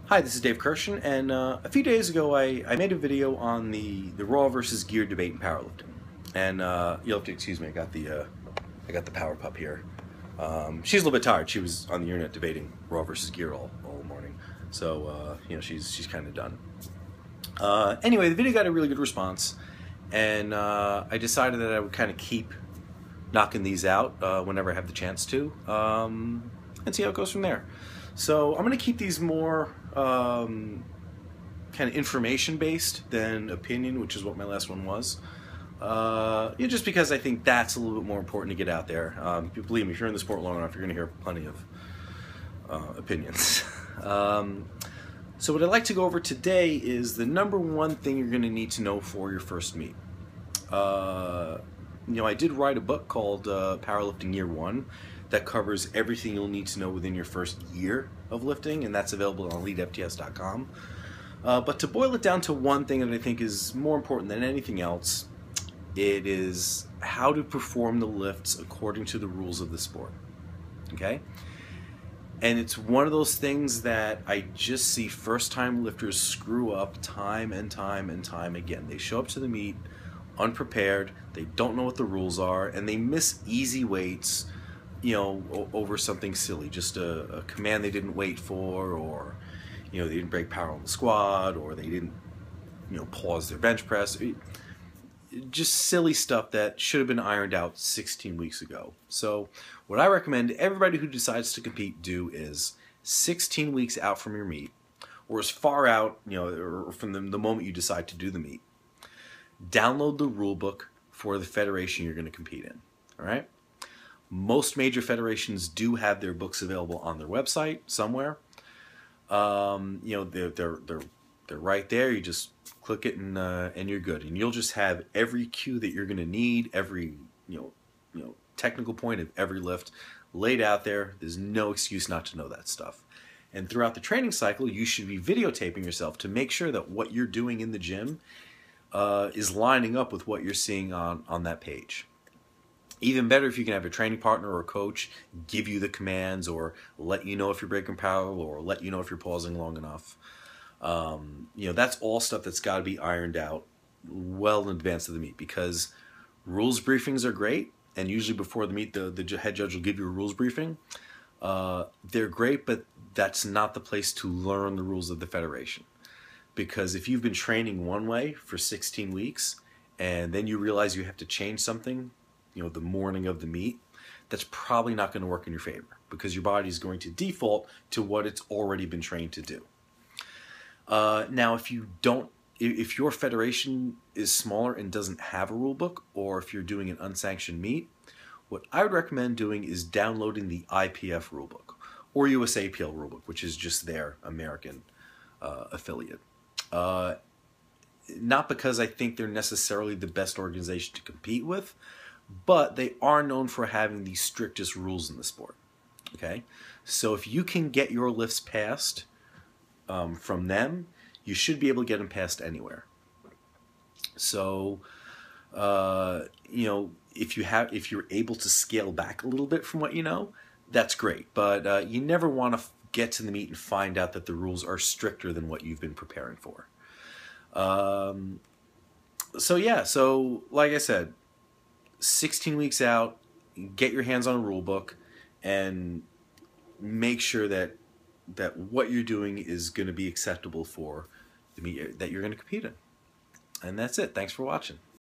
Hi, this is Dave Kirschen, and a few days ago I made a video on the raw versus gear debate in powerlifting. And you'll have to excuse me, I got the power pup here. She's a little bit tired. She was on the internet debating raw versus gear all morning, so she's kind of done. Anyway, the video got a really good response, and I decided that I would kind of keep knocking these out whenever I have the chance to, and see how it goes from there. So I'm going to keep these more kind of information-based than opinion, which is what my last one was. Just because I think that's a little bit more important to get out there. Believe me, if you're in the sport long enough, you're going to hear plenty of opinions. So what I'd like to go over today is the number one thing you're going to need to know for your first meet. I did write a book called Powerlifting Year 1 that covers everything you'll need to know within your first year of lifting, and that's available on elitefts.com. But to boil it down to one thing that I think is more important than anything else, it is how to perform the lifts according to the rules of the sport. Okay? And it's one of those things that I just see first-time lifters screw up time and time and time again. They show up to the meet unprepared, they don't know what the rules are, and they miss easy weights, over something silly, just a command they didn't wait for, or they didn't break power on the squat, or they didn't pause their bench press. Just silly stuff that should have been ironed out 16 weeks ago. So what I recommend everybody who decides to compete do is 16 weeks out from your meet, or as far out, or from the moment you decide to do the meet, download the rule book for the federation you're going to compete in. All right? Most major federations do have their books available on their website somewhere. They're right there. You just click it and you're good. And you'll just have every cue that you're going to need, every technical point of every lift laid out there. There's no excuse not to know that stuff. And throughout the training cycle, you should be videotaping yourself to make sure that what you're doing in the gym is lining up with what you're seeing on that page. Even better if you can have a training partner or a coach give you the commands, or let you know if you're breaking power, or let you know if you're pausing long enough. That's all stuff that's got to be ironed out well in advance of the meet, because rules briefings are great, and usually before the meet the head judge will give you a rules briefing. They're great, but that's not the place to learn the rules of the federation. Because if you've been training one way for 16 weeks and then you realize you have to change something, the morning of the meet, that's probably not going to work in your favor, because your body is going to default to what it's already been trained to do. Now, if your federation is smaller and doesn't have a rule book, or if you're doing an unsanctioned meet, what I would recommend doing is downloading the IPF rulebook or USAPL rulebook, which is just their American affiliate. Not because I think they're necessarily the best organization to compete with, but they are known for having the strictest rules in the sport. Okay, so if you can get your lifts passed from them, you should be able to get them passed anywhere. So if you're able to scale back a little bit from what you know, that's great. But you never want to get to the meet and find out that the rules are stricter than what you've been preparing for. So like I said, 16 weeks out, get your hands on a rule book and make sure that what you're doing is going to be acceptable for the meet that you're going to compete in. And that's it. Thanks for watching.